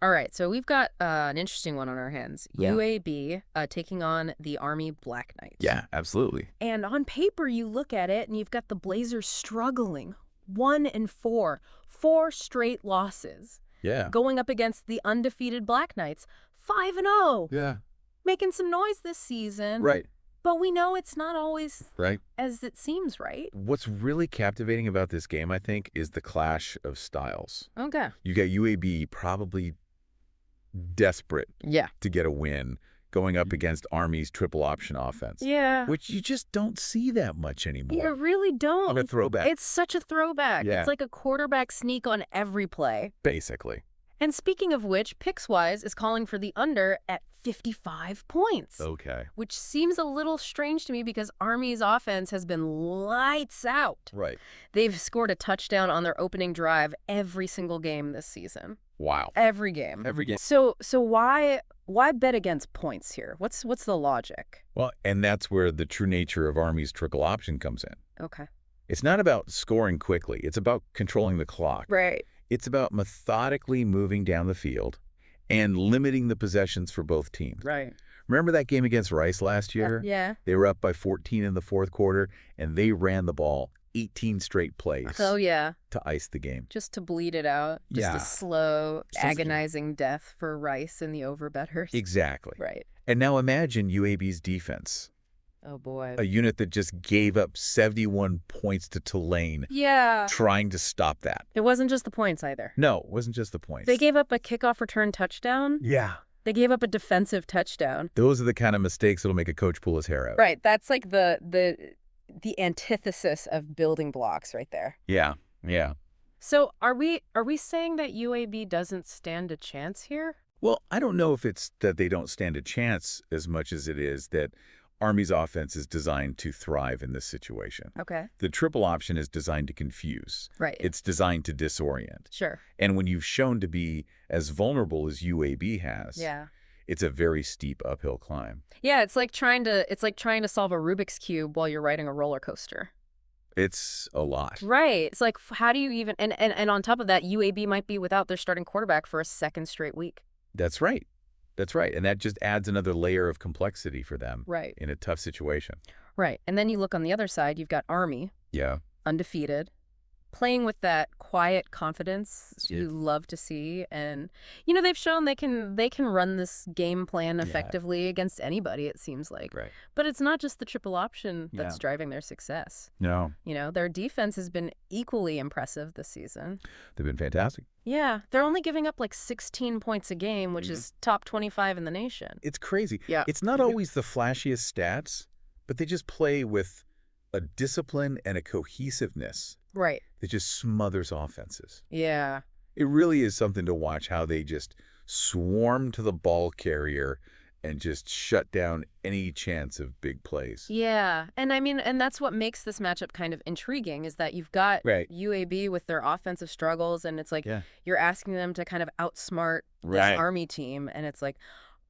All right, so we've got an interesting one on our hands. Yeah. UAB taking on the Army Black Knights. Yeah, absolutely. And on paper, you look at it, and you've got the Blazers struggling. 1-4, 4 straight losses. Yeah. Going up against the undefeated Black Knights, 5-0. Yeah. Making some noise this season. Right. But we know it's not always Right. as it seems, right? What's really captivating about this game, I think, is the clash of styles. Okay. You got UAB probably desperate Yeah. to get a win going up against Army's triple option offense. Yeah. Which you just don't see that much anymore. You really don't. On a throwback. It's such a throwback. Yeah. It's like a quarterback sneak on every play. Basically. And speaking of which, Pickswise is calling for the under at 55 points. Okay. Which seems a little strange to me because Army's offense has been lights out. Right. They've scored a touchdown on their opening drive every single game this season. Wow. Every game. Every game. So why bet against points here? What's the logic? Well, and that's where the true nature of Army's triple option comes in. Okay. It's not about scoring quickly. It's about controlling the clock. Right. It's about methodically moving down the field and limiting the possessions for both teams. Right. Remember that game against Rice last year? Yeah. They were up by 14 in the fourth quarter, and they ran the ball 18 straight plays Oh, yeah. to ice the game. Just to bleed it out. Just Yeah. a slow, Something. agonizing death for Rice and the overbetters. Exactly. Right. And now imagine UAB's defense, Oh, boy. a unit that just gave up 71 points to Tulane, Yeah. trying to stop that. It wasn't just the points either. No, it wasn't just the points. They gave up a kickoff return touchdown. Yeah. They gave up a defensive touchdown. Those are the kind of mistakes that'll make a coach pull his hair out. Right. That's like the antithesis of building blocks right there. Yeah. Yeah. So are we saying that UAB doesn't stand a chance here? Well, I don't know if it's that they don't stand a chance as much as it is that Army's offense is designed to thrive in this situation. Okay. The triple option is designed to confuse. Right. It's designed to disorient. Sure. And when you've shown to be as vulnerable as UAB has, Yeah. it's a very steep uphill climb. Yeah, it's like trying to solve a Rubik's Cube while you're riding a roller coaster. It's a lot. Right. It's like, how do you even, and on top of that, UAB might be without their starting quarterback for a second straight week. That's right. That's right. And that just adds another layer of complexity for them. Right. In a tough situation. Right. And then you look on the other side, you've got Army, Yeah. undefeated, playing with that quiet confidence you love to see. And, they've shown they can run this game plan effectively against anybody, it seems like. Right. But it's not just the triple option that's driving their success. No. Their defense has been equally impressive this season. They've been fantastic. Yeah. They're only giving up like 16 points a game, which is top 25 in the nation. It's crazy. Yeah. It's not always the flashiest stats, but they just play with a discipline and a cohesiveness Right. that just smothers offenses. Yeah. It really is something to watch how they just swarm to the ball carrier and just shut down any chance of big plays. Yeah. And that's what makes this matchup kind of intriguing is that you've got Right. UAB with their offensive struggles, and it's like you're asking them to kind of outsmart this Right. Army team, and it's like,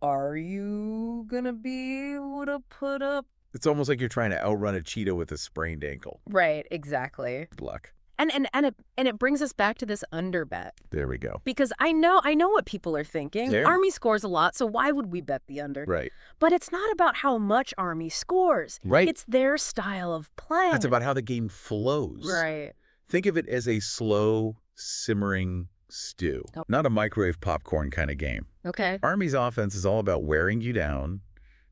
are you going to be able to put up? It's almost like you're trying to outrun a cheetah with a sprained ankle. Right, exactly. Good luck. And it brings us back to this under bet. There we go. Because I know what people are thinking. Yeah. Army scores a lot, so why would we bet the under? Right. But it's not about how much Army scores. Right. It's their style of play. That's about how the game flows. Right. Think of it as a slow, simmering stew, not a microwave popcorn kind of game. Okay. Army's offense is all about wearing you down,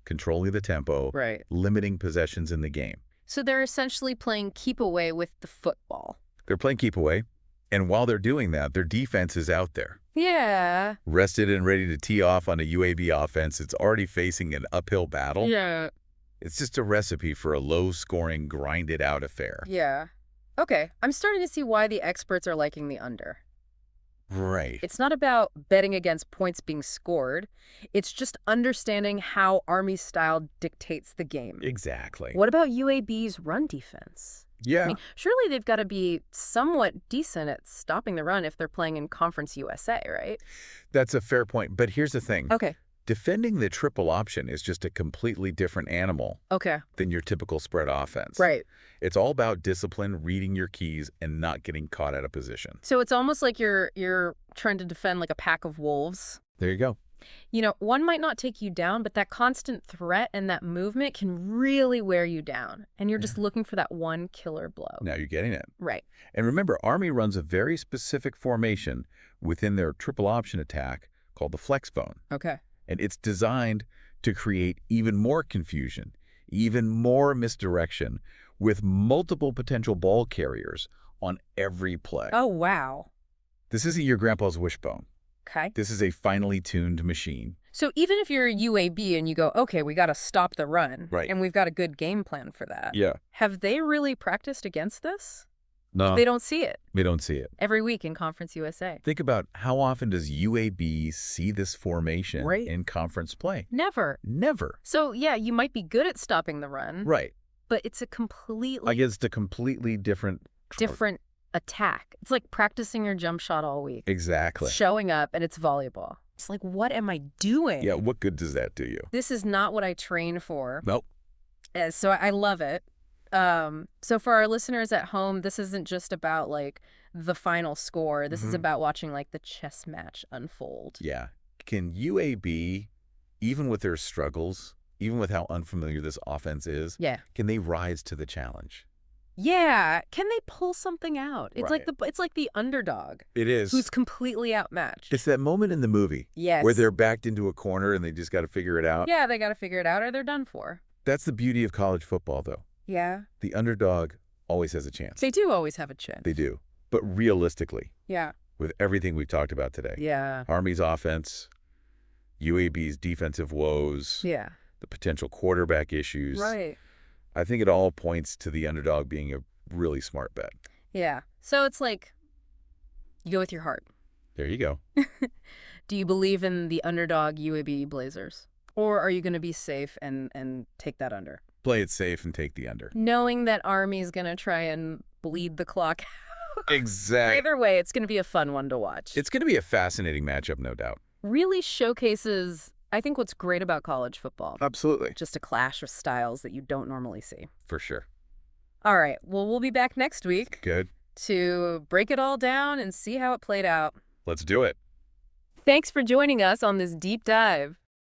controlling the tempo, Right. limiting possessions in the game. So they're essentially playing keep away with the football. They're playing keep away, and while they're doing that, their defense is out there, Yeah. rested and ready to tee off on a UAB offense. It's already facing an uphill battle. Yeah. It's just a recipe for a low-scoring, grinded-out affair. Yeah. Okay. I'm starting to see why the experts are liking the under. Right. It's not about betting against points being scored. It's just understanding how Army's style dictates the game. Exactly. What about UAB's run defense? Yeah. I mean, surely they've got to be somewhat decent at stopping the run if they're playing in Conference USA, right? That's a fair point. But here's the thing. Okay. Defending the triple option is just a completely different animal Okay. than your typical spread offense. Right. It's all about discipline, reading your keys, and not getting caught out of position. So it's almost like you're trying to defend like a pack of wolves. There you go. One might not take you down, but that constant threat and that movement can really wear you down. And you're just looking for that one killer blow. Now you're getting it. Right. And remember, Army runs a very specific formation within their triple option attack called the flex bone. Okay. And it's designed to create even more confusion, even more misdirection, with multiple potential ball carriers on every play. Oh, wow. This isn't your grandpa's wishbone. Okay. This is a finely tuned machine. So even if you're a UAB and you go, okay, we got to stop the run. Right. And we've got a good game plan for that. Yeah. Have they really practiced against this? No. They don't see it. They don't see it. Every week in Conference USA. Think about how often does UAB see this formation in conference play? Never. Never. So, yeah, you might be good at stopping the run. Right. But it's a completely Against a completely different attack. It's like practicing your jump shot all week. Exactly. Showing up and it's volleyball. It's like, what am I doing? Yeah, what good does that do you? This is not what I train for. Nope. So I love it. So for our listeners at home, this isn't just about like the final score. This is about watching like the chess match unfold. Yeah. Can UAB, even with their struggles, even with how unfamiliar this offense is, can they rise to the challenge? Yeah. Can they pull something out? It's Right. it's like the underdog. It is. Who's completely outmatched. It's that moment in the movie Yes. where they're backed into a corner and they just got to figure it out. Yeah, they got to figure it out or they're done for. That's the beauty of college football, though. Yeah. The underdog always has a chance. They do always have a chance. They do. But realistically, Yeah. with everything we've talked about today, Yeah. Army's offense, UAB's defensive woes, Yeah. the potential quarterback issues, Right. I think it all points to the underdog being a really smart bet. Yeah. So it's like you go with your heart. There you go. Do you believe in the underdog UAB Blazers? Or are you going to be safe and take that under? Play it safe and take the under. Knowing that Army's going to try and bleed the clock. Exactly. Either way, it's going to be a fun one to watch. It's going to be a fascinating matchup, no doubt. Really showcases, I think, what's great about college football. Absolutely. Just a clash of styles that you don't normally see. For sure. All right. Well, we'll be back next week Good. to break it all down and see how it played out. Let's do it. Thanks for joining us on this deep dive.